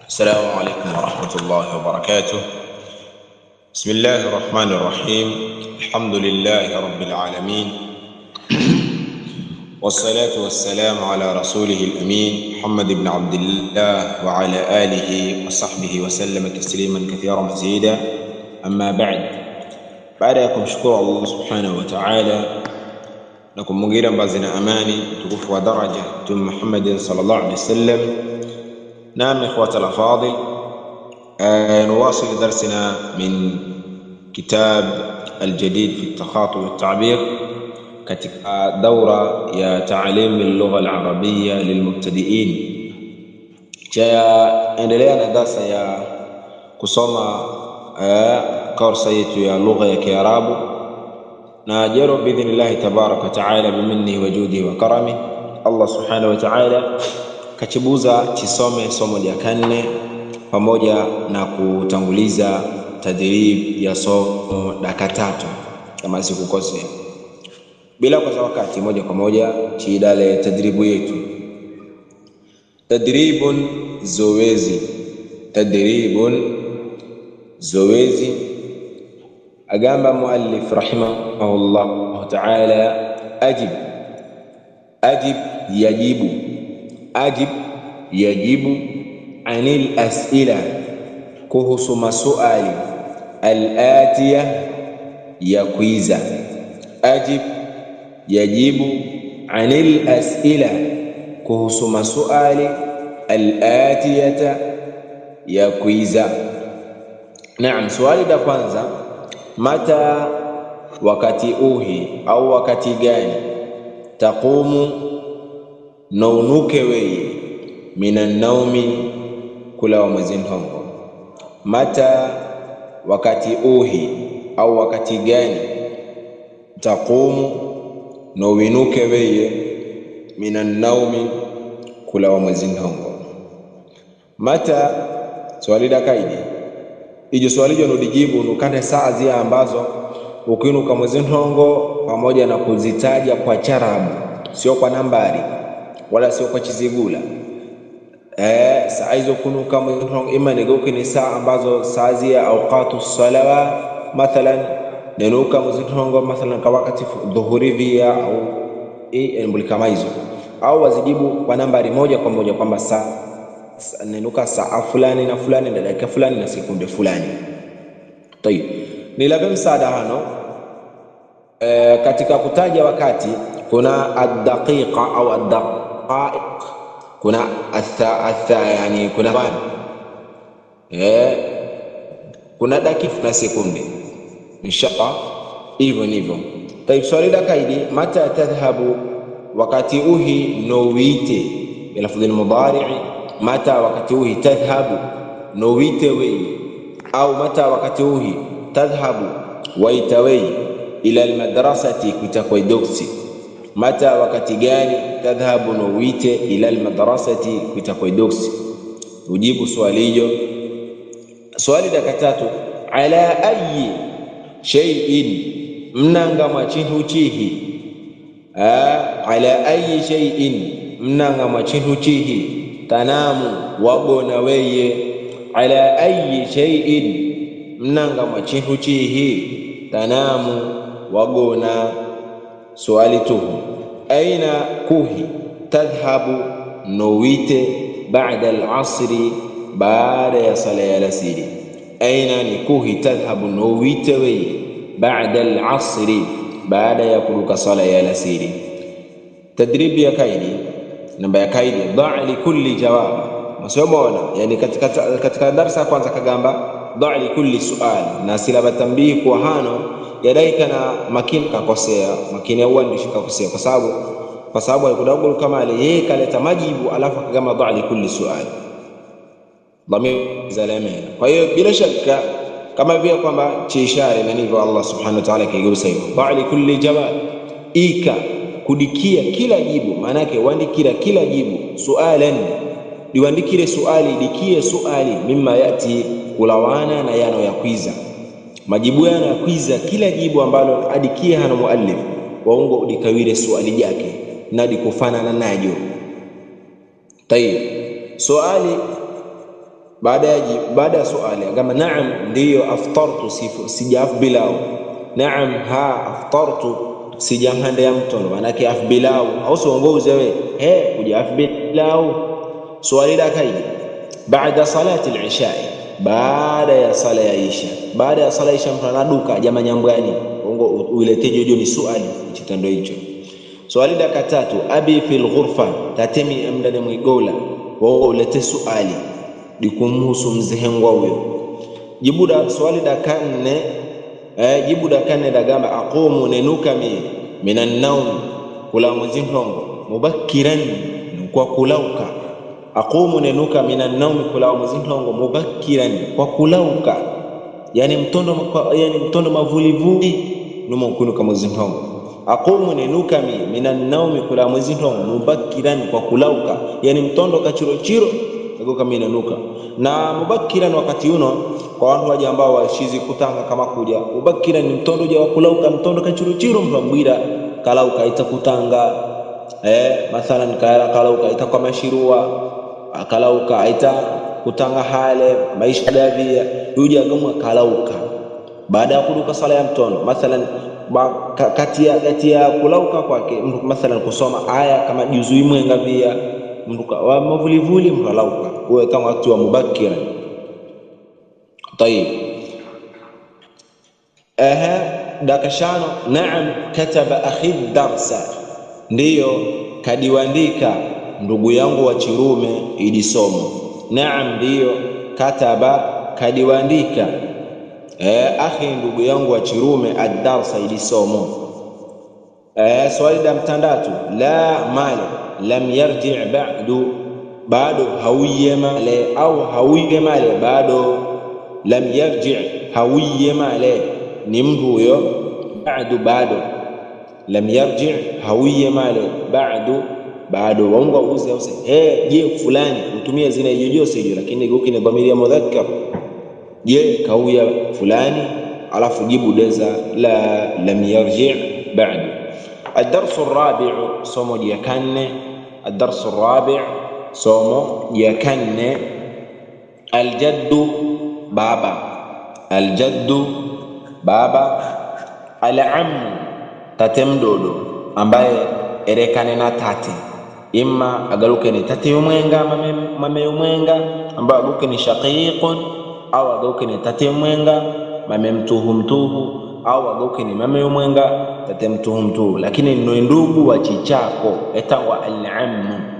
السلام عليكم ورحمة الله وبركاته. بسم الله الرحمن الرحيم. الحمد لله رب العالمين، والصلاة والسلام على رسوله الأمين محمد بن عبد الله وعلى آله وصحبه وسلم تسليما كثيرا مزيدا. أما بعدكم شكر الله سبحانه وتعالى لكم مغيرا بازنا أماني تقف ودرجة محمد صلى الله عليه وسلم. نعم إخوة الأفاضل، نواصل درسنا من كتاب الجديد في التخاطب والتعبير katika daura ya ta'lim al-lugha al-arabiyya lilmubtadi'in. Endelea na darasa ya kusoma kursa yetu ya lugha ya Kiarabu, na jero biidhnillah tabaraka ta'ala biminnihi wa judihi wa karamihi Allah subhanahu wa ta'ala kachibuza chisome somo la 4 pamoja na kutanguliza tadrib ya somo dakika 3 kama sikukosea. Bila kwa wakati moja kwa moja chiidale tadribu yetu. Tadribun zoezi agamba muallif rahimahullah ta'ala ajib yajibu anil as'ila kuhusu masuali al-atiya ya kuiza. Ajib yajibu anil as'ila kuhusu masuali al-atiyata ya kuiza. Naam, swali la kwanza, mata, wakati uhi au wakati gani, taqumu naunuke weye, minan naumi kula wa mwezintongo. Mata, wakati uhi au wakati gani, taqumu naunuke weye, minan naumi kula wa mwezintongo. Mata swali la kaidi, ijo swali jo nudijibu nukane saa zia ambazo ukinuka mwezintongo pamoja na kuzitaja kwa charabu, sio kwa nambari wala sio kwa chizigula. Saa hizo kunuka mwezintongo ima nigoki ni saa ambazo saa zia awqatu salawa, mathalan nenuka mwezintongo mathalan kwa wakati dhuhuri via au mbuli kama hizo, au wazijibu kwa nambari moja kwa moja kwamba saa nenuka saa fulani na fulani na dakika fulani na sekunde fulani. Tayeb, nilabe msaada hano katika kutaja wakati kuna ad-daqiqa au ad-daqaiq, kuna yani kuna kuna dakika na sekunde inshallah hivyo. Tayeb, swali la kaidi, mata tadhhabu, wakati uhi nowite bilafdhi al-mudari'. Mata wakati uhi tadhhabu nowite wei, au mata wakati uhi tadhhabu waitawei ila almadrasati kutakwa doksi. Mata wakati gani tadhhabu nowite ila almadrasati kutakwa doksi. Ujibu swali hiyo. Swali la katatu, ala ayi shay'in, mnanga machinhu chihi. Ala ayi shay'in, mnanga machinhu chihi, tanamu wagona weye. Ala ayi shay'in, mnanga machinhu chihi, tanamu wagona. Swali tuhu, aina kuhi tadhhabu nowite ba'da al-asri, baada ya sala ya alasiri. Aina ni kuhi tadhhabu nowite weye ba'da al-asri, baada ya kuruka sala ya alasiri. Tadribi ya kaidi, namba ya kaidi, dha' li kulli jawab. Masomona yani katika darasa kwanza kagamba dha' li kulli su'al, na silaba tambihi kwa hano yadaika na makini kakosea, makini au ndishi kakosea kwa sababu alikudabu kama yeye kaleta majibu alafu kagamba dha' li kulli su'al dhamir zalamena. Kwa hiyo bila shaka kama vile kwamba chiishare na hivyo Allah subhanahu wa ta'ala kigeuza hivyo dha' li kulli jawab, ika kudikia kila jibu, maana yake uandikira kila jibu sualan, diandikire suali, dikie suali mimma yati kulawana na yano ya kwiza, majibu yana ya kwiza kila jibu ambalo adikie hana muallif waungo udikawire suali yake na dikufana na najo. Tayeb, suali baada ya swali kama naam ndiyo aftartu sijaf bilao, naam ha aftartu sijamhande ya mtondo, manake af bilao au songoze we kuja af bilao. Swali la kaidi baada salati al-isha, baada ya sala ya isha, baada ya sala isha mtu anaduka jama nyambani ongo uileteje hiyo ni swali kitendo hicho. Swali la katatu abi fil ghurfa tatemi amdane mwigola wao ulete swali dikumhusu mzehengwa huyo. Jibu da swali da kanne jibu da kanne da gamba aqumu nenuka minan nawm kula mzintongo mubakkiran kwa kulauka. Aqumu nenuka minan nawm kula mzintongo mubakkiran kwa kulauka, yani mtondo mavulivuli numo kunuka mzintongo. Aqumu nenuka minan nawm kula mzintongo mubakkiran kwa kulauka, yani mtondo kachiro agoka minanuka. Na mubakiran wakati uno kwa watu waje ambao washizi kutanga kama kuja mubakiran ni mtondo ja kulauka, mtondo kachiruchiro mrambwira kalauka itakutanga mathalan kalauka itakuwa mashirua kalauka ita kutanga hale maisha davia yuja gamwa kalauka baada ya kuduka sala ya mtondo. Mathalan kati ya kulauka kwake mtu mathalan kusoma aya kama juzu imwenga via mruka wa mavulivuli mralauka huwa kama watu wa mubakira. Tayeb dakashano naam kataba akhi darsa, ndiyo kadiwandika ndugu yangu wa Chirume ili somo. Naam ndiyo kataba kadiwandika akhi ndugu yangu wa Chirume ad-darsa ili somo. Swali la mtandatu la mali lam yarji' bado hawiye male au hawiye male bado lam yarji' hawiye male ni mtu huyo bado lam yarji' hawiye male bado waunga uze je fulani mtumie zina yoyose hiyo, lakini goki ni dhamiri ya mudhakkar. Je kauya fulani alafu jibu deza la lam yarji' bado. الدرس الرابع somo ya kanne. الدرس الرابع somo ya kanne aljaddu baba, aljaddu baba, al-am tatemdodo ambaye erekane na tate, imma agaruke ni tate yomwenga mame yomwenga ambaye agaruke ni shaqiqun au agaruke ni tate yomwenga mame mtuhu au agaruke ni mame yomwenga tate mtuhu, lakini no ndugu wa chichako etangwa al-am.